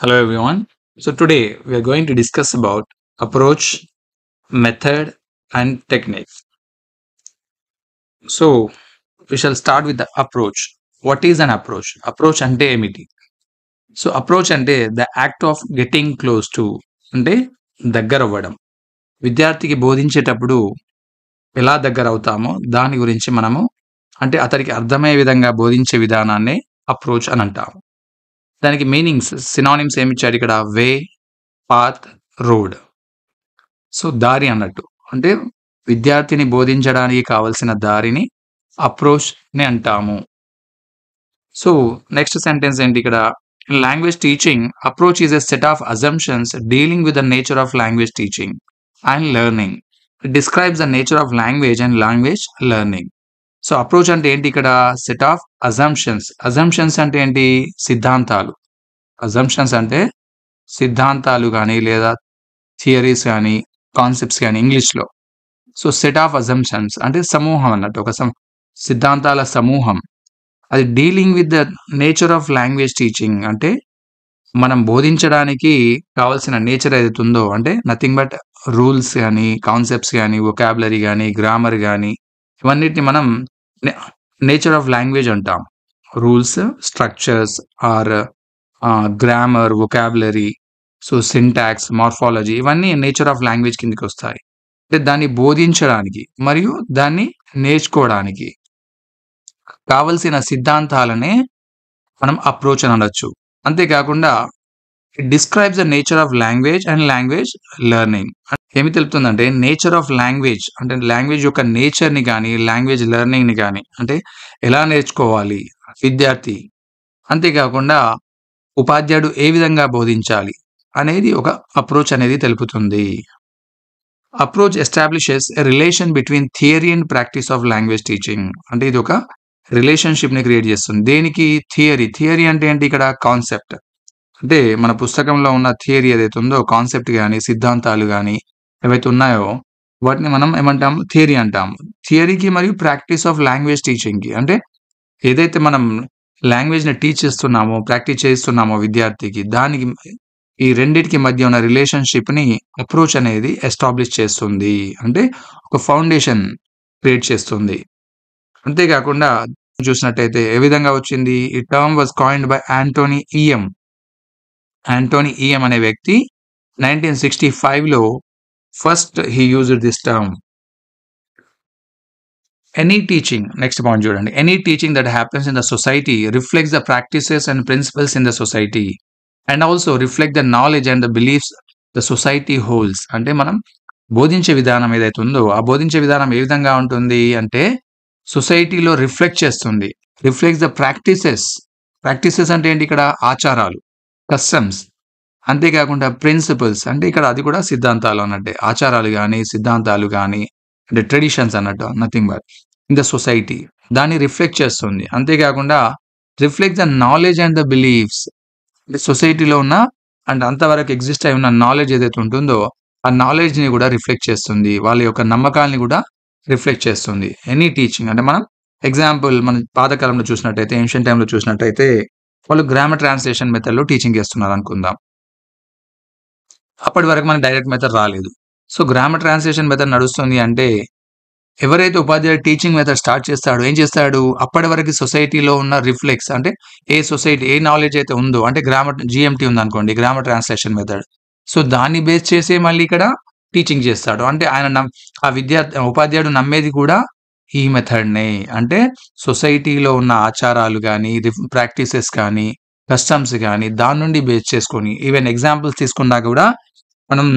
Hello everyone. So today we are going to discuss about approach, method and technique. So we shall start with the approach. What is an approach? Approach ante emiti? So approach ante the act of getting close to అంటే దగ్గర అవ్వడం. విద్యార్థికి బోధించేటప్పుడు ఎలా దగ్గర అవుతామో దాని గురించి మనము అంటే అతనికి అర్థమయ్యే విధంగా బోధించే విధానాన్నే అప్రోచ్ అని అంటాము. దానికి మీనింగ్స్ సినానిమ్స్ ఏమిచ్చాడు ఇక్కడ వే, పాత్, రోడ్. సో దారి అన్నట్టు అంటే విద్యార్థిని బోధించడానికి కావలసిన దారిని అప్రోచ్ ని అంటాము. సో నెక్స్ట్ సెంటెన్స్ ఏంటి ఇక్కడ language teaching approach is a set of assumptions dealing with the nature of language teaching and learning. It describes the nature of language and language learning. So approach అంటే ఏంటి ఇక్కడ set of assumptions. Assumptions అంటే ఏంటి సిద్ధాంతాలు. Assumptions అంటే సిద్ధాంతాలు కానీ లేదా థియరీస్ కానీ కాన్సెప్ట్స్ కానీ ఇంగ్లీష్లో. సో సెట్ ఆఫ్ అజంప్షన్స్ అంటే సమూహం అన్నట్టు ఒక సిద్ధాంతాల సమూహం. అది dealing with the nature of language teaching అంటే మనం బోధించడానికి కావాల్సిన నేచర్ ఏదైతే ఉందో అంటే నథింగ్ బట్ రూల్స్ కానీ కాన్సెప్ట్స్ కానీ వొకాబులరీ కానీ గ్రామర్ కానీ ఇవన్నిటిని మనం నేచర్ ఆఫ్ లాంగ్వేజ్ అంటాం. Rules, structures or grammar, vocabulary, so syntax, morphology ఇవన్నీ నేచర్ ఆఫ్ లాంగ్వేజ్ కిందకి వస్తాయి. అంటే దాన్ని బోధించడానికి మరియు దాన్ని నేర్చుకోవడానికి కావలసిన సిద్ధాంతాలనే మనం అప్రోచ్ అని అనొచ్చు. అంతేకాకుండా it describes the nature of language and language learning. ఏమి తెలుపుతుందంటే నేచర్ ఆఫ్ లాంగ్వేజ్ అంటే లాంగ్వేజ్ యొక్క నేచర్ని కానీ లాంగ్వేజ్ లెర్నింగ్ని కానీ అంటే ఎలా నేర్చుకోవాలి విద్యార్థి, అంతేకాకుండా ఉపాధ్యాయుడు ఏ విధంగా బోధించాలి అనేది ఒక అప్రోచ్ అనేది తెలుపుతుంది. Approach establishes a relation between theory and practice of language teaching. అంటే ఇది ఒక రిలేషన్షిప్ని క్రియేట్ చేస్తుంది. దేనికి? థియరీ అంటే ఏంటి ఇక్కడ కాన్సెప్ట్. అంటే మన పుస్తకంలో ఉన్న థియరీ ఏదైతే ఉందో కాన్సెప్ట్ కానీ సిద్ధాంతాలు కానీ ఏవైతే ఉన్నాయో వాటిని మనం ఏమంటాము? థియరీ అంటాము. థియరీకి మరియు ప్రాక్టీస్ ఆఫ్ లాంగ్వేజ్ టీచింగ్కి అంటే ఏదైతే మనం లాంగ్వేజ్ని టీచ్ చేస్తున్నామో ప్రాక్టీస్ చేస్తున్నామో విద్యార్థికి దానికి ఈ రెండింటికి మధ్య ఉన్న రిలేషన్షిప్ని అప్రోచ్ అనేది ఎస్టాబ్లిష్ చేస్తుంది. అంటే ఒక ఫౌండేషన్ క్రియేట్ చేస్తుంది. అంతేకాకుండా చూసినట్టయితే ఏ విధంగా వచ్చింది? ఈ term was coined by Anthony E M. Anthony E M అనే వ్యక్తి 1965లో first he used this term. Any teaching, next point చూడండి, any teaching that happens in the society reflects the practices and principles in the society and also reflect the knowledge and the beliefs the society holds. అంటే మనం బోధించే విధానం ఏదైతే ఉందో ఆ బోధించే విధానం ఏ విధంగా ఉంటుంది అంటే సొసైటీలో రిఫ్లెక్ట్ చేస్తుంది. రిఫ్లెక్ట్స్ ద ప్రాక్టీసెస్ అంటే ఏంటి ఇక్కడ? ఆచారాలు, కస్టమ్స్. అంతేకాకుండా ప్రిన్సిపల్స్ అంటే ఇక్కడ అది కూడా సిద్ధాంతాలు అన్నట్టే. ఆచారాలు కానీ సిద్ధాంతాలు కానీ అంటే ట్రెడిషన్స్ అన్నట్టు nothing but in the society దాన్ని రిఫ్లెక్ట్ చేస్తుంది. అంతేకాకుండా reflect the knowledge and the beliefs అంటే సొసైటీలో ఉన్న అండ్ అంతవరకు ఎగ్జిస్ట్ అయి ఉన్న నాలెడ్జ్ ఏదైతే ఉంటుందో ఆ నాలెడ్జ్ని కూడా రిఫ్లెక్ట్ చేస్తుంది. వాళ్ళ యొక్క నమ్మకాలని కూడా రిఫ్లెక్ట్ చేస్తుంది. ఎనీ టీచింగ్ అంటే మనం ఎగ్జాంపుల్ మన పాతకాలంలో చూసినట్టయితే ఏన్షియన్ టైంలో చూసినట్టయితే వాళ్ళు గ్రామర్ ట్రాన్స్లేషన్ మెథడ్లో టీచింగ్ చేస్తున్నారు అనుకుందాం. అప్పటి వరకు మనకి డైరెక్ట్ మెథడ్ రాలేదు. సో గ్రామర్ ట్రాన్స్లేషన్ మెథడ్ నడుస్తుంది అంటే ఎవరైతే ఉపాధ్యాయుడు టీచింగ్ మెథడ్ స్టార్ట్ చేస్తాడో ఏం చేస్తాడు? అప్పటి వరకు సొసైటీలో ఉన్న రిఫ్లెక్స్ అంటే ఏ సొసైటీ ఏ నాలెడ్జ్ అయితే ఉందో అంటే గ్రామర్ జిఎంటీ ఉందనుకోండి, గ్రామర్ ట్రాన్స్లేషన్ మెథడ్. సో దాన్ని బేస్ చేసే మళ్ళీ ఇక్కడ టీచింగ్ చేస్తాడు. అంటే ఆయన ఆ ఉపాధ్యాయుడు నమ్మేది కూడా ఈ మెథడ్నే. అంటే సొసైటీలో ఉన్న ఆచారాలు కానీ ప్రాక్టీసెస్ కానీ కస్టమ్స్ కానీ దాని నుండి బేస్ చేసుకొని ఈవెన్ ఎగ్జాంపుల్స్ తీసుకున్నా కూడా మనం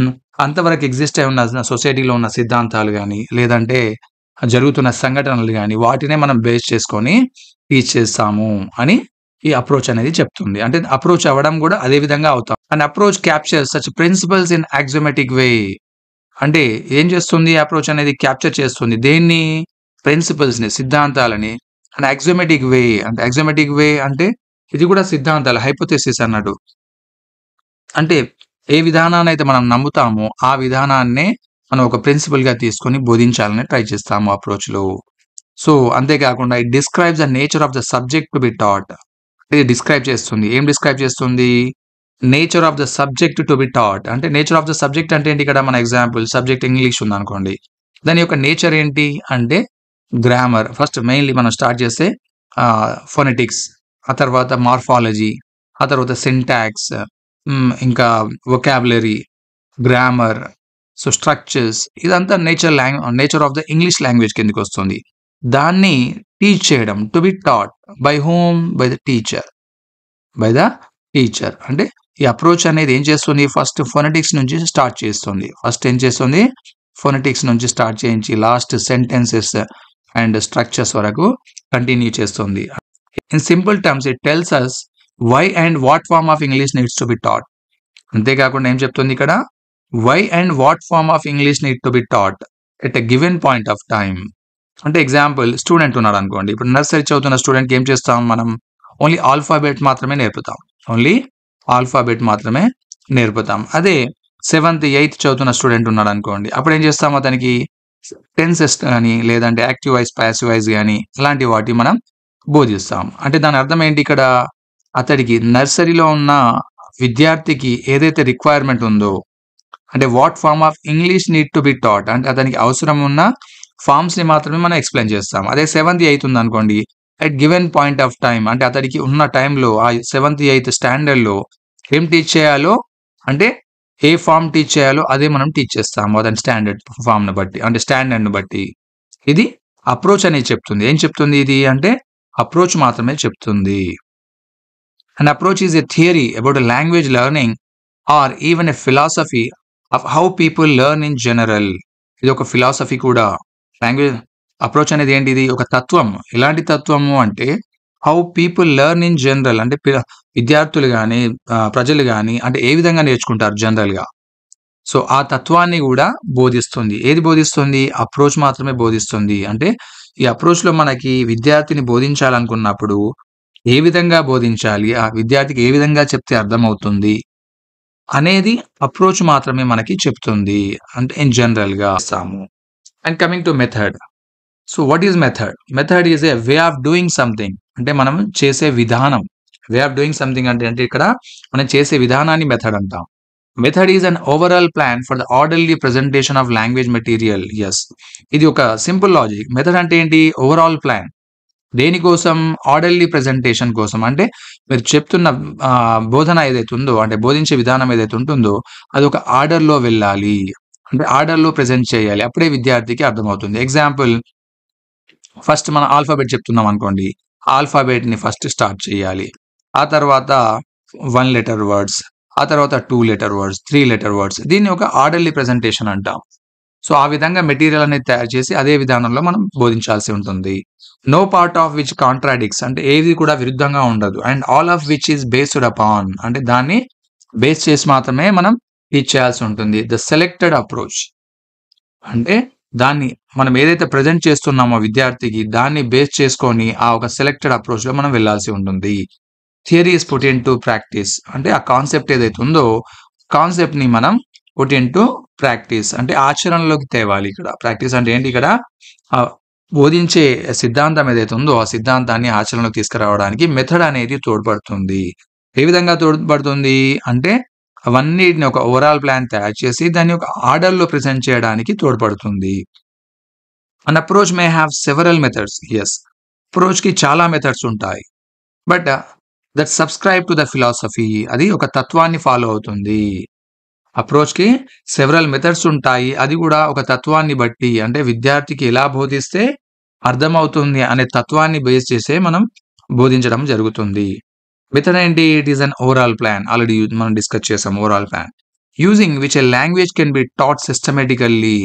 అంతవరకు ఎగ్జిస్ట్ అయి ఉన్న సొసైటీలో ఉన్న సిద్ధాంతాలు కానీ లేదంటే జరుగుతున్న సంఘటనలు కానీ వాటినే మనం బేస్ చేసుకొని టీచ్ చేస్తాము అని ఈ అప్రోచ్ అనేది చెప్తుంది. అంటే అప్రోచ్ అవ్వడం కూడా అదే విధంగా అవుతాం. And approach capture such principles in axiomatic way. అంటే ఏం చేస్తుంది? అప్రోచ్ అనేది క్యాప్చర్ చేస్తుంది దేన్ని? ప్రిన్సిపల్స్ని, సిద్ధాంతాలని. అండ్ యాక్సియోమాటిక్ వే అంటే యాక్సియోమాటిక్ వే అంటే ఇది కూడా సిద్ధాంతాలు, హైపోథెసిస్ అన్నట్టు. అంటే ఏ విధానాన్ని అయితే మనం నమ్ముతామో ఆ విధానాన్నే మనం ఒక ప్రిన్సిపల్గా తీసుకొని బోధించాలని ట్రై చేస్తాము అప్రోచ్లో. సో అంతేకాకుండా it describes the nature of the subject to be taught. ఇది డిస్క్రైబ్ చేస్తుంది. ఏం డిస్క్రైబ్ చేస్తుంది? Nature of the subject to be taught అంటే నేచర్ ఆఫ్ ద సబ్జెక్ట్ అంటే ఏంటి? ఇక్కడ మన ఎగ్జాంపుల్ సబ్జెక్ట్ ఇంగ్లీష్ ఉందనుకోండి. దాని యొక్క నేచర్ ఏంటి అంటే గ్రామర్. ఫస్ట్ మెయిన్‌లీ మనం స్టార్ట్ చేస్తే ఫొనెటిక్స్, ఆ తర్వాత మార్ఫాలజీ, ఆ తర్వాత సింటాక్స్, ఇంకా వొకాబులరీ, గ్రామర్, సో స్ట్రక్చర్స్ ఇదంతా nature of the English language కిందకొస్తుంది. దాన్ని టీచ్ చేయడం to be taught by whom? By the teacher. By the teacher. అంటే ఈ అప్రోచ్ అనేది ఏం చేస్తుంది? ఫస్ట్ ఫొనెటిక్స్ నుంచి స్టార్ట్ చేస్తుంది. ఫస్ట్ ఏం చేస్తుంది? ఫొనెటిక్స్ నుంచి స్టార్ట్ చేయించి లాస్ట్ సెంటెన్సెస్ అండ్ స్ట్రక్చర్స్ వరకు కంటిన్యూ చేస్తుంది. In simple terms it tells us why and what form of English needs to be taught. అంతేకాకుండా ఏం చెప్తుంది ఇక్కడ? Why and what form of English need to be taught at a given point of time. అంటే example student ఉన్నాడు అనుకోండి. ఇప్పుడు nursery చదువుతున్న స్టూడెంట్‌కి ఏం చేస్తాం మనం? ఓన్లీ ఆల్ఫాబెట్ మాత్రమే నేర్పుతాం. ఓన్లీ ఆల్ఫాబెట్ మాత్రమే నేర్పుతాం. అదే సెవెంత్, ఎయిత్ చదువుతున్న స్టూడెంట్ ఉన్నాడనుకోండి. అప్పుడేం చేస్తాం అతనికి టెన్సెస్ గాని, లేదంటే యాక్టివ్ వాయిస్, పాసివ్ వాయిస్ గాని ఇలాంటి వాటిని మనం బోధిస్తాం. అంటే దాని అర్థం ఏంటి ఇక్కడ? అతడికి నర్సరీలో ఉన్న విద్యార్థికి ఏదైతే రిక్వైర్మెంట్ ఉందో అంటే what form of English need to be taught అంటే అతనికి అవసరం ఉన్న ఫార్మ్స్‌ని మాత్రమే మనం ఎక్స్‌ప్లెయిన్ చేస్తాం. అదే సెవెంత్, ఎయిత్ ఉందనుకోండి. At given point of time అంటే అతడికి ఉన్న టైంలో ఆ సెవెంత్, ఎయిత్ స్టాండర్డ్‌లో ఏం టీచ్ చేయాలో అంటే ఏ ఫార్మ్ టీచ్ చేయాలో అదే మనం టీచ్ చేస్తాము. అతని స్టాండర్డ్ ఫార్మ్‌ని బట్టి అంటే స్టాండర్డ్‌ని బట్టి. ఇది అప్రోచ్ అనేది చెప్తుంది. ఏం చెప్తుంది ఇది అంటే అప్రోచ్ మాత్రమే చెప్తుంది. An approach is a theory about a language learning or even a philosophy of how people learn in general. ఇది ఒక ఫిలాసఫీ కూడా. లాంగ్వేజ్ అప్రోచ్ అనేది ఏంటిది? ఒక తత్వం. ఎలాంటి తత్వము అంటే how people learn in general అంటే విద్యార్థులు గాని, ప్రజలు గాని అంటే ఏ విధంగా నేర్చుకుంటారు జనరల్‌గా. సో, ఆ తత్వాన్ని గూడా బోధిస్తుంది. ఏది బోధిస్తుంది? అప్రోచ్ మాత్రమే బోధిస్తుంది. అంటే ఈ అప్రోచ్‌లో మనకి విద్యార్థిని బోధించాలనుకున్నప్పుడు ఏ విధంగా బోధించాలి? ఆ విద్యార్థికి ఏ విధంగా చెప్తే అర్థమవుతుంది? అనేది అప్రోచ్ మాత్రమే మనకి చెప్తుంది. అంటే ఇన్ జనరల్‌గా చేస్తాము. And coming to method. So, what is method? Method is a way of doing something. అంటే మనం చేసే విధానం. వే ఆఫ్ డూయింగ్ సంథింగ్ అంటే ఇక్కడ మనం చేసే విధానాన్ని మెథడ్ అంటాం. Method is an overall plan for the orderly presentation of language material. Yes. ఇది ఒక సింపుల్ లాజిక్. మెథడ్ అంటే ఏంటి? Overall plan. దేనికోసం? ఆర్డర్లీ ప్రెజెంటేషన్ కోసం. అంటే మీరు చెప్తున్న బోధన ఏదైతే ఉందో అంటే బోధించే విధానం ఏదైతే ఉంటుందో అది ఒక ఆర్డర్‌లో వెళ్ళాలి. అంటే ఆర్డర్‌లో ప్రెజెంట్ చేయాలి. అప్పుడే విద్యార్థికి అర్థమవుతుంది. ఎగ్జాంపుల్ ఫస్ట్ మనం ఆల్ఫాబెట్ చెప్తున్నాం అనుకోండి. ఆల్ఫాబెట్‌ని ఫస్ట్ స్టార్ట్ చేయాలి. ఆ తర్వాత 1 లెటర్ వర్డ్స్, ఆ తర్వాత 2 లెటర్ వర్డ్స్, 3 లెటర్ వర్డ్స్. దీన్ని ఒక ఆర్డర్లీ ప్రెజెంటేషన్ అంటాం. సో, ఆ విధంగా మెటీరియల్ అనేది తయారు చేసి అదే విధానంలో మనం బోధించాల్సి ఉంటుంది. No part of which contradicts అంటే ఏది కూడా విరుద్ధంగా ఉండదు. And all of which is based upon అంటే దాన్ని బేస్ చేసి మాత్రమే మనం టీచ్ చేయాల్సి ఉంటుంది. ద సెలెక్టెడ్ అప్రోచ్ అంటే దాన్ని మనం ఏదైతే ప్రెజెంట్ చేస్తున్నామో విద్యార్థికి దాన్ని బేస్ చేసుకొని ఆ ఒక సెలెక్టెడ్ అప్రోచ్‌లో మనం వెళ్ళాల్సి ఉంటుంది. Theory is put into practice అంటే ఆ కాన్సెప్ట్ ఏదైతే ఉందో కాన్సెప్ట్‌ని మనం పుట్ ఇంటూ ప్రాక్టీస్ అంటే ఆచరణలోకి తేవాలి ఇక్కడ. ప్రాక్టీస్ అంటే ఏంటి ఇక్కడ? బోధించే సిద్ధాంతం ఏదైతే ఉందో ఆ సిద్ధాంతాన్ని ఆచరణలోకి తీసుకురావడానికి మెథడ్ అనేది తోడ్పడుతుంది. ఏ విధంగా తోడ్పడుతుంది? అంటే అవన్నిటిని ఒక ఓవరాల్ ప్లాన్ తయారు చేసి దాన్ని ఒక ఆర్డర్‌లో ప్రెజెంట్ చేయడానికి తోడ్పడుతుంది. An approach may have several methods. Yes. అప్రోచ్‌కి చాలా మెథడ్స్ ఉంటాయి. But that subscribe to the philosophy అది ఒక తత్వాన్ని ఫాలో అవుతుంది. అప్రోచ్‌కి సెవెరల్ మెథడ్స్ ఉంటాయి. అది గూడా ఒక తత్వాన్ని బట్టి అంటే విద్యార్థికి ఎలా బోధిస్తే అర్థమవుతుంది అనే తత్వాన్ని బేస్ చేసే మనం బోధించడం జరుగుతుంది. మెథడ్ ఏంటి? It is an overall plan. Already మనం డిస్కస్ చేసాం overall plan. Using which a language can be taught systematically.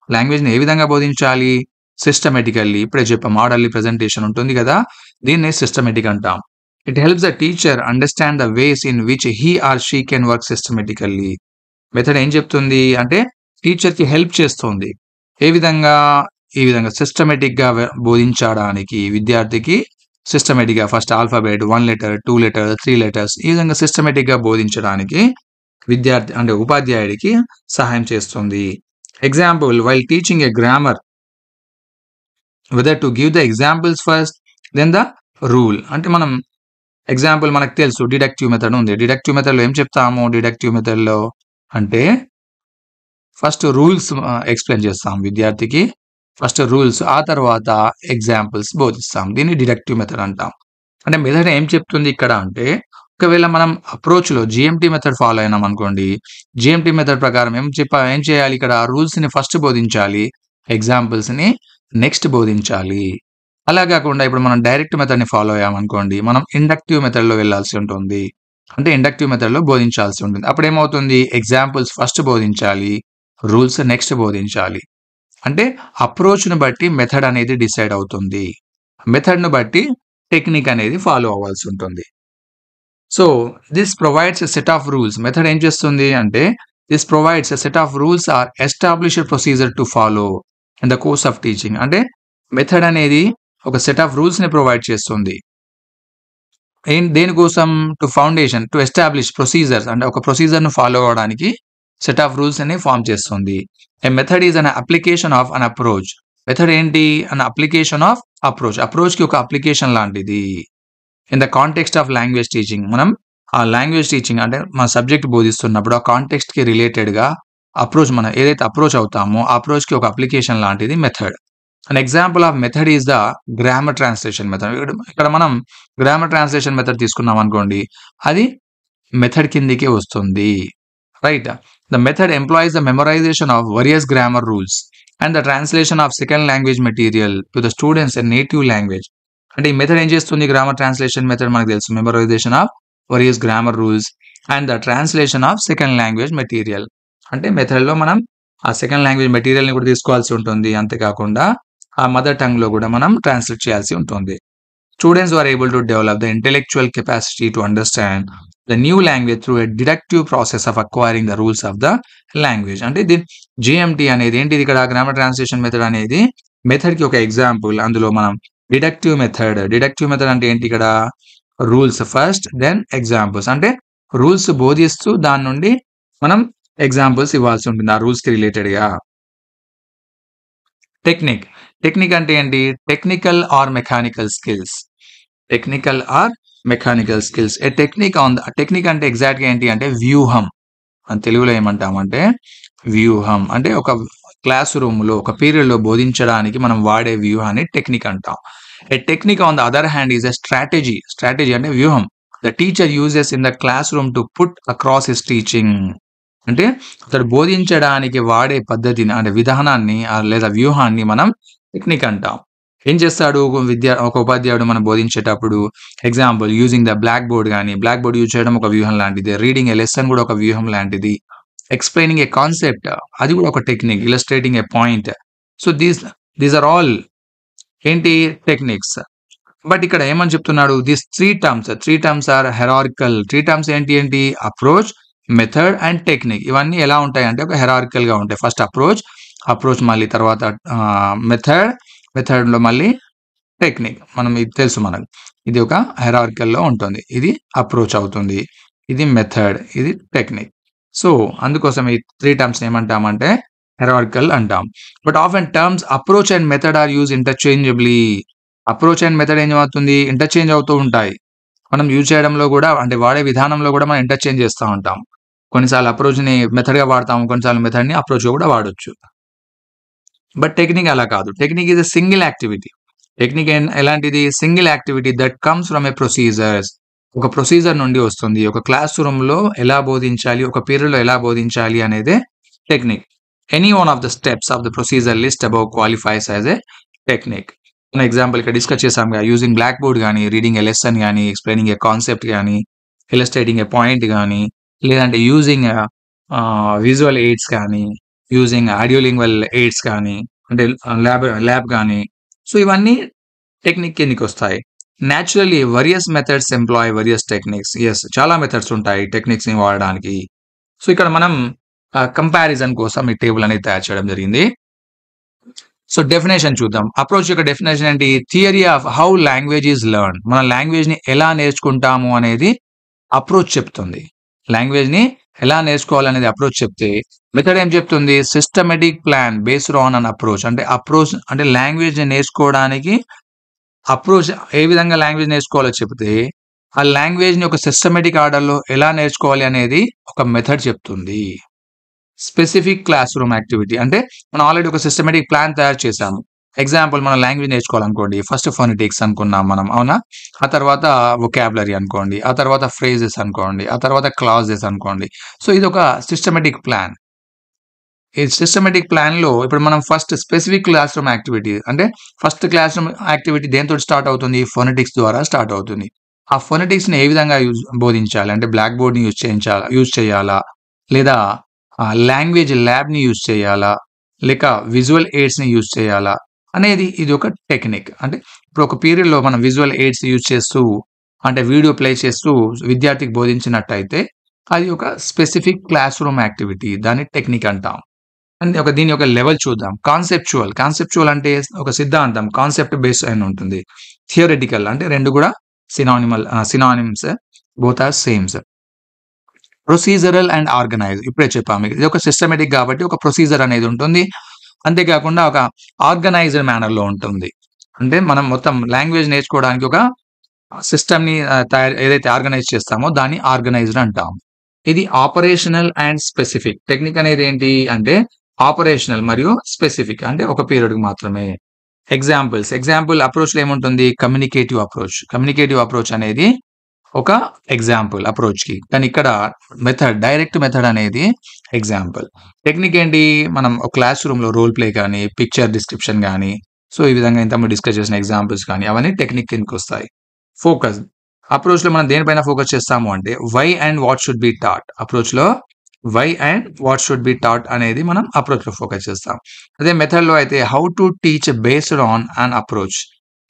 లాంగ్వేజ్‌ని ఏ విధంగా బోధించాలి? సిస్టమాటికల్లీ. ఇప్పుడే చెప్పాం ఆర్డర్లీ ప్రెజెంటేషన్ ఉంటుంది గదా! దీన్నే సిస్టమాటిక్ అంటాం. It helps the teacher understand the ways in which he or she can work systematically. Method ఏం చెప్తుంది అంటే టీచర్‌కి హెల్ప్ చేస్తుంది. ఏ విధంగా? ఈ విధంగా సిస్టమాటిక్‌గా బోధించడానికి విద్యార్థికి సిస్టమాటిక్‌గా first alphabet 1 letter, 2 letter, 3 letters ఈ విధంగా సిస్టమాటిక్‌గా బోధించడానికి విద్యార్థి అంటే ఉపాధ్యాయుడికి సహాయం చేస్తుంది. Example while teaching a grammar whether to give the examples first then the rule. అంటే మనం ఎగ్జాంపుల్ మనకు తెలుసు డిడక్టివ్ మెథడ్ ఉంది. డిడక్టివ్ మెథడ్‌లో ఏం చెప్తాము? డిడక్టివ్ మెథడ్‌లో అంటే ఫస్ట్ రూల్స్ ఎక్స్‌ప్లెయిన్ చేస్తాం విద్యార్థికి. ఫస్ట్ రూల్స్ ఆ తర్వాత ఎగ్జాంపుల్స్ బోధిస్తాం. దీన్ని డిడక్టివ్ మెథడ్ అంటాం. అంటే మెథడ్ ఏం చెప్తుంది ఇక్కడ అంటే, ఒకవేళ మనం అప్రోచ్‌లో జీఎంటీ మెథడ్ ఫాలో అయినామనుకోండి, జీఎంటీ మెథడ్ ప్రకారం ఏం చేయాలి ఇక్కడ రూల్స్‌ని ఫస్ట్ బోధించాలి. ఎగ్జాంపుల్స్‌ని నెక్స్ట్ బోధించాలి. అలా కాకుండా ఇప్పుడు మనం డైరెక్ట్ మెథడ్‌ని ఫాలో అయ్యామనుకోండి, మనం ఇండక్టివ్ మెథడ్‌లో వెళ్ళాల్సి ఉంటుంది. అంటే ఇండక్టివ్ మెథడ్‌లో బోధించాల్సి ఉంటుంది. అప్పుడేమవుతుంది ఎగ్జాంపుల్స్ ఫస్ట్ బోధించాలి. రూల్స్ నెక్స్ట్ బోధించాలి. అంటే అప్రోచ్‌ని బట్టి మెథడ్ అనేది డిసైడ్ అవుతుంది. మెథడ్‌ని బట్టి టెక్నిక్ అనేది ఫాలో అవ్వాల్సి ఉంటుంది. So, this provides a set of rules. Method ఏం చేస్తుంది అంటే, this provides a set of rules or established procedure to follow in the course of teaching. అంటే మెథడ్ అనేది ఒక సెట్ ఆఫ్ రూల్స్‌ని ప్రొవైడ్ చేస్తుంది. దేనికోసం? To foundation, to establish procedures అంటే ఒక ప్రొసీజర్‌ని ఫాలో అవ్వడానికి సెట్ ఆఫ్ రూల్స్‌ని ఫార్మ్ చేస్తుంది. A method is an application of an approach. Method ఏంటి? An application of approach. అప్రోచ్‌కి ఒక అప్లికేషన్ లాంటిది. In the context of language teaching. మనం ఆ లాంగ్వేజ్ టీచింగ్ అంటే మన సబ్జెక్ట్ బోధిస్తున్నప్పుడు ఆ కాంటెక్స్ట్‌కి రిలేటెడ్‌గా అప్రోచ్ మనం ఏదైతే అప్రోచ్ అవుతామో ఆ అప్రోచ్‌కి ఒక అప్లికేషన్ లాంటిది method. An example of method is the grammar translation method. ఇక్కడ మనం గ్రామర్ ట్రాన్స్‌లేషన్ మెథడ్ తీసుకున్నాం అనుకోండి. అది మెథడ్ కిందికే వస్తుంది. Right. The method employees the memorisation of various grammar rules and the translation of second language material to the students in native language. అంటే ఈ method ఏం చేస్తుంది? గ్రామర్ ట్రాన్స్‌లేషన్ మెథడ్ మనకు తెలుసు. Memorisation of various grammar rules and the translation of second language material. అంటే మెథడ్‌లో మనం ఆ సెకండ్ లాంగ్వేజ్ మెటీరియల్‌ని కూడా తీసుకోవాల్సి ఉంటుంది. అంతేకాకుండా ఆ మదర్ టంగ్‌లో కూడా మనం ట్రాన్స్‌లేట్ చేయాల్సి ఉంటుంది. Students who are able to develop the intellectual capacity to understand the new language through a deductive process of acquiring the rules of the language. అంటే ఇది జీఎంటీ అనేది ఏంటిది? ఇక్కడ గ్రామర్ ట్రాన్స్‌లేషన్ మెథడ్ అనేది మెథడ్‌కి ఒక ఎగ్జాంపుల్. అందులో మనం డిడక్టివ్ మెథడ్. డిడక్టివ్ మెథడ్ అంటే ఏంటి ఇక్కడ? Rules first then examples. అంటే రూల్స్ బోధిస్తూ దాని నుండి మనం ఎగ్జాంపుల్స్ ఇవ్వాల్సి ఉంటుంది ఆ రూల్స్‌కి రిలేటెడ్‌గా. టెక్నిక్. టెక్నిక్ అంటే ఏంటి? Technical or mechanical skills. Technical or mechanical skills. A technique on the technique అంటే ఎగ్జాక్ట్‌గా ఏంటి అంటే వ్యూహం. అని తెలుగులో ఏమంటామంటే వ్యూహం. అంటే ఒక క్లాస్ రూమ్‌లో ఒక పీరియడ్‌లో బోధించడానికి మనం వాడే వ్యూహాన్ని టెక్నిక్ అంటాం. A technique on the other hand is a strategy. Strategy అంటే వ్యూహం. The teacher uses in the class room to put across his teaching. అంటే అతడు బోధించడానికి వాడే పద్ధతిని అంటే విధానాన్ని లేదా వ్యూహాన్ని మనం టెక్నిక్ అంటాం. ఏం చేస్తాడు ఒక ఉపాధ్యాయుడు మనం బోధించేటప్పుడు example using the black board గాని, బ్లాక్ బోర్డ్ యూజ్ చేయడం ఒక వ్యూహం లాంటిది. రీడింగ్ ఎ లెసన్ కూడా ఒక వ్యూహం లాంటిది. ఎక్స్‌ప్లెయినింగ్ ఏ కాన్సెప్ట్ అది కూడా ఒక technique. Illustrating a point. So these are all ఏంటి? టెక్నిక్స్. బట్ ఇక్కడ ఏమని చెప్తున్నాడు? These 3 terms are hierarchical. 3 terms ఏంటి? Approach, method and technique. ఇవన్నీ ఎలా ఉంటాయంటే ఒక హెరారికల్‌గా ఉంటాయి. ఫస్ట్ అప్రోచ్ మళ్ళీ తర్వాత మెథడ్‌లో మళ్ళీ టెక్నిక్. ఇది తెలుసు మనకు. ఇది ఒక హెరారికల్‌లో ఉంటుంది. ఇది అప్రోచ్ అవుతుంది. ఇది మెథడ్, ఇది టెక్నిక్. సో, అందుకోసం ఈ 3 టర్మ్స్‌ని ఏమంటామంటే హెరారికల్ అంటాం. But often terms approach and method are used interchangeably. Approach and method ఏమవుతుంది? ఇంటర్చేంజ్ అవుతూ ఉంటాయి. మనం యూజ్ చేయడంలో కూడా అంటే వాడే విధానంలో కూడా మనం ఇంటర్చేంజ్ చేస్తా ఉంటాం. కొన్నిసార్లు అప్రోచ్‌ని మెథడ్‌గా వాడతాము. కొన్నిసార్లు మెథడ్‌ని అప్రోచ్‌గా కూడా వాడొచ్చు. బట్ టెక్నిక్ అలా కాదు. Technique is a single activity. Technique ఎలాంటిది? Single activity that comes from a procedures. ఒక ప్రొసీజర్ నుండి వస్తుంది. ఒక క్లాస్ రూమ్‌లో ఎలా బోధించాలి, ఒక పీరియడ్‌లో ఎలా బోధించాలి అనేదే technique. Any one of the steps of the procedure list above qualifies as a technique. For example ఇక్కడ డిస్కస్ చేసాంగా యూజింగ్ బ్లాక్ బోర్డ్ గాని, రీడింగ్ ఎ లెసన్ గాని, ఎక్స్‌ప్లెయినింగ్ ఎ కాన్సెప్ట్ గాని, ఇలస్ట్రేటింగ్ ఎ పాయింట్ గాని, లేదంటే యూజింగ్ విజువల్ ఎయిడ్స్ కానీ, using audio lingual aids కానీ, అంటే ల్యాబ్ గాని. సో, ఇవన్నీ టెక్నిక్ కిందకొస్తాయి. Naturally various methods employ various techniques. Yes, చాలా మెథడ్స్ ఉంటాయి టెక్నిక్స్‌ని వాడడానికి. సో, ఇక్కడ మనం కంపారిజన్ కోసం ఈ టేబుల్ అనేది తయారు చేయడం జరిగింది. సో, డెఫినేషన్ చూద్దాం. అప్రోచ్ యొక్క డెఫినేషన్ ఏంటి? Theory of how language is learned. మన లాంగ్వేజ్‌ని ఎలా నేర్చుకుంటాము అనేది అప్రోచ్ చెప్తుంది. లాంగ్వేజ్‌ని ఎలా నేర్చుకోవాలనేది అప్రోచ్ చెప్తే, మెథడ్ ఏం చెప్తుంది? Systematic plan based on an approach. Approach అంటే లాంగ్వేజ్‌ని నేర్చుకోవడానికి అప్రోచ్ ఏ విధంగా లాంగ్వేజ్ నేర్చుకోవాలో చెప్తే, ఆ లాంగ్వేజ్‌ని ఒక సిస్టమాటిక్ ఆర్డర్‌లో ఎలా నేర్చుకోవాలి అనేది ఒక మెథడ్ చెప్తుంది. స్పెసిఫిక్ క్లాస్ రూమ్ యాక్టివిటీ అంటే మనం ఆల్రెడీ ఒక సిస్టమాటిక్ ప్లాన్ తయారు చేసాము. ఎగ్జాంపుల్ మనం లాంగ్వేజ్ నేర్చుకోవాలనుకోండి. ఫస్ట్ ఫోనెటిక్స్ అనుకున్నాం మనం. అవునా? ఆ తర్వాత వొకాబులరీ అనుకోండి. ఆ తర్వాత ఫ్రేజెస్ అనుకోండి. ఆ తర్వాత క్లాజెస్ అనుకోండి. సో, ఇదొక సిస్టమాటిక్ ప్లాన్. ఈ సిస్టమాటిక్ ప్లాన్‌లో ఇప్పుడు మనం first specific class room activity అంటే ఫస్ట్ క్లాస్ రూమ్ యాక్టివిటీ దేనితోటి స్టార్ట్ అవుతుంది? ఫోనెటిక్స్ ద్వారా స్టార్ట్ అవుతుంది. ఆ ఫోనెటిక్స్‌ని ఏ విధంగా బోధించాలి? అంటే బ్లాక్ బోర్డ్‌ని యూజ్ చేయాలా? లేదా లాంగ్వేజ్ ల్యాబ్‌ని యూజ్ చేయాలా? లేక విజువల్ ఎయిడ్స్‌ని యూజ్ చేయాలా? అనేది ఇది ఒక టెక్నిక్. అంటే ఇప్పుడు ఒక పీరియడ్‌లో మనం విజువల్ ఎయిడ్స్ యూజ్ చేస్తూ అంటే వీడియో ప్లే చేస్తూ విద్యార్థికి బోధించినట్టయితే అది ఒక స్పెసిఫిక్ క్లాస్ రూమ్ యాక్టివిటీ. దాన్ని టెక్నిక్ అంటాం. అంటే దీని యొక్క లెవెల్ చూద్దాం. కాన్సెప్చువల్ అంటే ఒక సిద్ధాంతం. కాన్సెప్ట్ బేస్డ్ అని ఉంటుంది. థియరిటికల్ అంటే 2 కూడా synonyms. Both are sames. Procedural and organise ఇప్పుడే చెప్పాము మీకు. ఇది ఒక సిస్టమాటిక్ కాబట్టి ఒక ప్రొసీజర్ అనేది ఉంటుంది. అంతేకాకుండా ఒక ఆర్గనైజ్డ్ మేనర్‌లో ఉంటుంది. అంటే మనం మొత్తం లాంగ్వేజ్ నేర్చుకోవడానికి ఒక సిస్టమ్‌ని ఏదైతే ఆర్గనైజ్ చేస్తామో దాన్ని ఆర్గనైజ్డ్ అంటాం. ఇది ఆపరేషనల్ అండ్ స్పెసిఫిక్. టెక్నిక్ అనేది ఏంటి అంటే ఆపరేషనల్ మరియు స్పెసిఫిక్ అంటే ఒక పీరియడ్‌కి మాత్రమే. ఎగ్జాంపుల్ అప్రోచ్‌లో ఏముంటుంది? కమ్యూనికేటివ్ అప్రోచ్ అనేది ఒక ఎగ్జాంపుల్ అప్రోచ్‌కి. కానీ ఇక్కడ డైరెక్ట్ మెథడ్ అనేది ఎగ్జాంపుల్. టెక్నిక్ ఏంటి? మనం ఒక క్లాస్ రూమ్‌లో రోల్ ప్లే గాని, పిక్చర్ డిస్క్రిప్షన్ గాని, సో, ఈ విధంగా ఇంతకుముందు డిస్కస్ చేసిన ఎగ్జాంపుల్స్ కానీ అవన్నీ టెక్నిక్ కిందకొస్తాయి. ఫోకస్. అప్రోచ్‌లో మనం దేనిపైన ఫోకస్ చేస్తాము అంటే why and what should be taught. అప్రోచ్‌లో why and what should be taught అనేది మనం అప్రోచ్‌లో ఫోకస్ చేస్తాం. అదే మెథడ్‌లో అయితే how to teach based on an approach.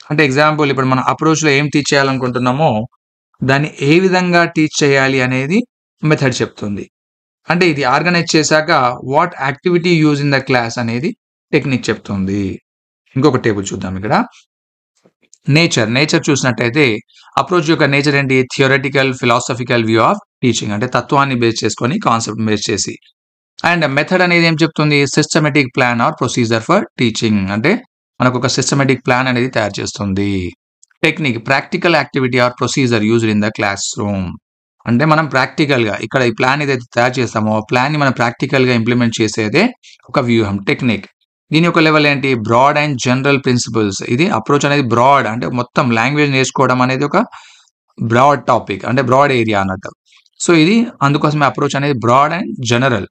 అంటే ఎగ్జాంపుల్ ఇప్పుడు మనం అప్రోచ్‌లో ఏం టీచ్ చేయాలనుకుంటున్నామో దాన్ని ఏ విధంగా టీచ్ చేయాలి అనేది మెథడ్ చెప్తుంది. అంటే ఇది ఆర్గనైజ్ చేశాక what activity use in the class అనేది టెక్నిక్ చెప్తుంది. ఇంకొక టేబుల్ చూద్దాం ఇక్కడ. నేచర్ చూసినట్టయితే అప్రోచ్ యొక్క నేచర్ ఏంటి? Theoretical, philosophical view of teaching అంటే తత్వాన్ని బేస్ చేసుకొని కాన్సెప్ట్ బేస్ చేసి. అండ్ మెథడ్ అనేది ఏం చెప్తుంది? Systematic plan or procedure for teaching అంటే మనకు ఒక సిస్టమాటిక్ ప్లాన్ అనేది తయారు చేస్తుంది. Technique practical activity or procedure used in the class room. అంటే మనం ప్రాక్టికల్‌గా ఇక్కడ ఈ ప్లాన్ ఏదైతే తయారు చేస్తామో ఆ ప్లాన్‌ని మనం ప్రాక్టికల్‌గా ఇంప్లిమెంట్ చేసేదే ఒక వ్యూహం టెక్నిక్. దీని యొక్క లెవెల్ ఏంటి? Broad and general principles. ఇది అప్రోచ్ అనేది బ్రాడ్ అంటే మొత్తం లాంగ్వేజ్ నేర్చుకోవడం అనేది ఒక బ్రాడ్ టాపిక్ అంటే బ్రాడ్ ఏరియా అన్నట్టు. సో, ఇది అందుకోసమే అప్రోచ్ అనేది broad and general.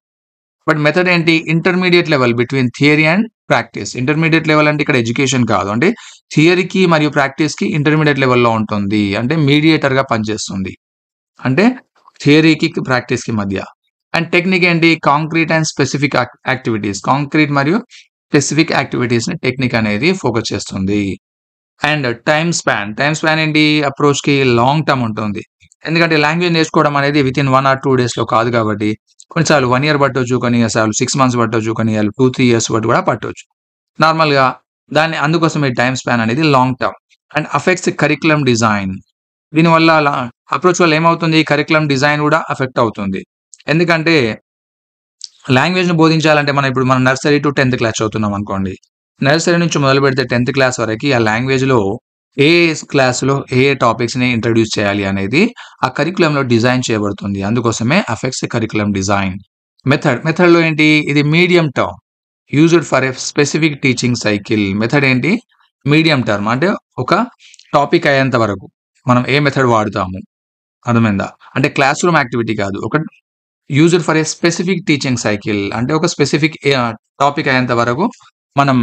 But method ఏంటి? Intermediate level between theory and practice. Intermediate level అంటే ఇక్కడ ఎడ్యుకేషన్ కాదు. అంటే థియరీకి మరియు ప్రాక్టీస్‌కి ఇంటర్మీడియేట్ లెవెల్‌లో ఉంటుంది. అంటే మీడియేటర్‌గా పనిచేస్తుంది. అంటే థియరీకి, ప్రాక్టీస్‌కి మధ్య. అండ్ టెక్నిక్ ఏంటి? Concrete and specific activities. Concrete మరియు స్పెసిఫిక్ యాక్టివిటీస్‌ని టెక్నిక్ అనేది ఫోకస్ చేస్తుంది. అండ్ టైమ్ స్పాన్ ఏంటి? అప్రోచ్‌కి లాంగ్ టర్మ్ ఉంటుంది. ఎందుకంటే లాంగ్వేజ్ నేర్చుకోవడం అనేది వితిన్ 1 ఆర్ 2 డేస్‌లో కాదు కాబట్టి కొన్నిసార్లు 1 ఇయర్ పట్టొచ్చు. కొన్నిసార్లు 6 మంత్స్ పట్టొచ్చు. కొన్ని 2, 3 ఇయర్స్ బట్టి కూడా పట్టొచ్చు. నార్మల్‌గా అందుకోసమే టైమ్ స్పాన్ అనేది long term. And affects curriculum design. దీనివల్ల అప్రోచ్ వల్ల ఏమవుతుంది? కరిక్యులమ్ డిజైన్ కూడా ఎఫెక్ట్ అవుతుంది. ఎందుకంటే లాంగ్వేజ్‌ని బోధించాలంటే మనం నర్సరీ టు 10థ్ క్లాస్ చదువుతున్నాం అనుకోండి. నర్సరీ నుంచి మొదలుపెడితే 10థ్ క్లాస్ వరకి ఆ లాంగ్వేజ్‌లో ఏ క్లాస్‌లో ఏ టాపిక్స్‌ని ఇంట్రొడ్యూస్ చేయాలి అనేది ఆ కరిక్యులమ్‌లో డిజైన్ చేయబడుతుంది. అందుకోసమే అఫెక్ట్స్ కరిక్యులమ్ డిజైన్. మెథడ్‌లో ఏంటి? ఇది medium term. Used for a specific teaching cycle. Method ఏంటి? మీడియం టర్మ్ అంటే ఒక టాపిక్ అయ్యేంత వరకు మనం ఏ మెథడ్ వాడుతాము. అర్థమైందా? అంటే క్లాస్ రూమ్ యాక్టివిటీ కాదు. ఒక used for a specific teaching cycle అంటే ఒక స్పెసిఫిక్ టాపిక్ అయ్యేంత వరకు మనం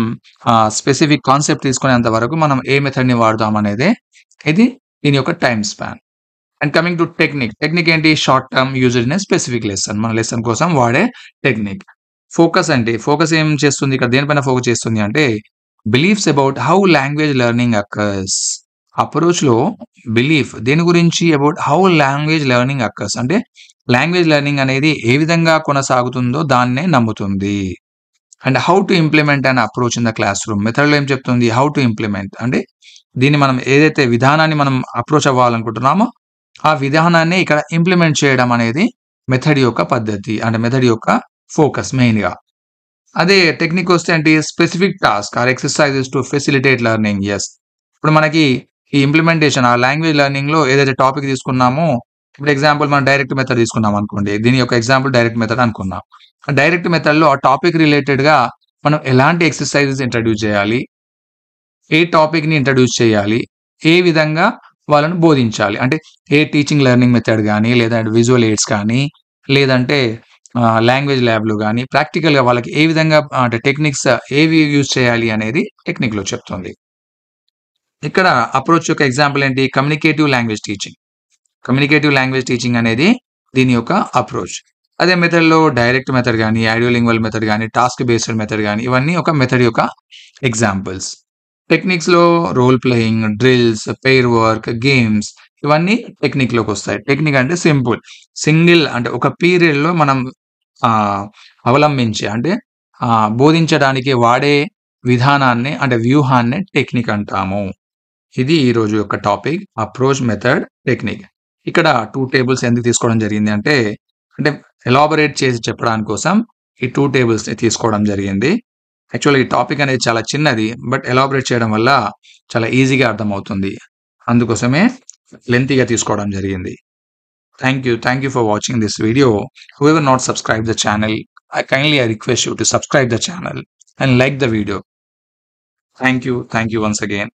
స్పెసిఫిక్ కాన్సెప్ట్ తీసుకునేంత వరకు మనం ఏ మెథడ్‌ని వాడతాం అనేదే ఇది దీని యొక్క time span. And coming to technique ఏంటి? Short term used in a specific lesson. మన లెసన్ కోసం వాడే టెక్నిక్. ఫోకస్ ఏం చేస్తుంది? ఇక్కడ దేనిపైన ఫోకస్ చేస్తుంది అంటే beliefs about how language learning occurs. అప్రోచ్‌లో దేని గురించి? About how language learning occurs అంటే లాంగ్వేజ్ లెర్నింగ్ అనేది ఏ విధంగా కొనసాగుతుందో దాన్నే నమ్ముతుంది. And how to implement an approach in the class room. మెథడ్‌లో ఏం చెప్తుంది? హౌ టు ఇంప్లిమెంట్ అంటే దీన్ని మనం ఏదైతే విధానాన్ని మనం అప్రోచ్ అవ్వాలనుకుంటున్నామో ఆ విధానాన్ని ఇక్కడ ఇంప్లిమెంట్ చేయడం అనేది మెథడ్ యొక్క పద్ధతి. అంటే మెథడ్ యొక్క ఫోకస్ మెయిన్‌గా. అదే టెక్నిక్ వస్తే ఏంటి? Specific task are exercises to facilitate learning. ఇప్పుడు మనకి ఈ ఇంప్లిమెంటేషన్ ఆ లాంగ్వేజ్ లెర్నింగ్‌లో ఏదైతే టాపిక్ తీసుకున్నామో, ఇప్పుడు ఎగ్జాంపుల్ మనం డైరెక్ట్ మెథడ్ తీసుకున్నాం అనుకోండి. దీని యొక్క ఎగ్జాంపుల్ డైరెక్ట్ మెథడ్ అనుకుందాం. ఆ డైరెక్ట్ మెథడ్‌లో ఆ టాపిక్ రిలేటెడ్‌గా మనం ఎలాంటి ఎక్సర్‌సైజెస్ ఇంట్రొడ్యూస్ చేయాలి? ఏ టాపిక్‌ని ఇంట్రొడ్యూస్ చేయాలి? ఏ విధంగా వాళ్ళని బోధించాలి? అంటే ఏ టీచింగ్ లెర్నింగ్ మెథడ్ గాని, లేదంటే విజువల్ ఎయిడ్స్ కానీ, లేదంటే లాంగ్వేజ్ ల్యాబ్‌లో గాని, ప్రాక్టికల్‌గా వాళ్ళకి ఏ విధంగా అంటే టెక్నిక్స్ ఏవి యూజ్ చేయాలి అనేది టెక్నిక్‌లో చెప్తుంది. ఇక్కడ అప్రోచ్ యొక్క ఎగ్జాంపుల్ ఏంటి? Communicative language teaching. Communicative language teaching అనేది దీని యొక్క అప్రోచ్. అదే మెథడ్‌లో డైరెక్ట్ మెథడ్ గాని, ఆడియోలింగ్వల్ మెథడ్ గాని, టాస్క్ బేస్డ్ మెథడ్ గాని ఇవన్నీ ఒక మెథడ్ యొక్క ఎగ్జాంపుల్స్. టెక్నిక్స్‌లో role playing, drills, pair work, games ఇవన్నీ టెక్నిక్‌లోకొస్తాయి. టెక్నిక్ అంటే సింపుల్. సింగిల్ అంటే ఒక పీరియడ్‌లో మనం అవలంబించే అంటే బోధించడానికి వాడే విధానాన్ని అంటే వ్యూహాన్నే టెక్నిక్ అంటాము. ఇది ఈరోజు యొక్క టాపిక్ అప్రోచ్, మెథడ్, టెక్నిక్. ఇక్కడ 2 టేబుల్స్ ఎందుకు తీసుకోవడం జరిగింది అంటే ఎలాబొరేట్ చేసి చెప్పడానికి కోసం ఈ 2 టేబుల్స్‌ని తీసుకోవడం జరిగింది. యాక్చువల్‌గా ఈ టాపిక్ అనేది చాలా చిన్నది. బట్ ఎలాబొరేట్ చేయడం వల్ల చాలా ఈజీగా అర్థమవుతుంది. అందుకోసమే లెంతీగా తీసుకోవడం జరిగింది. Thank you for watching this video. Whoever not subscribed the channel, I request you to subscribe the channel and like the video. Thank you once again.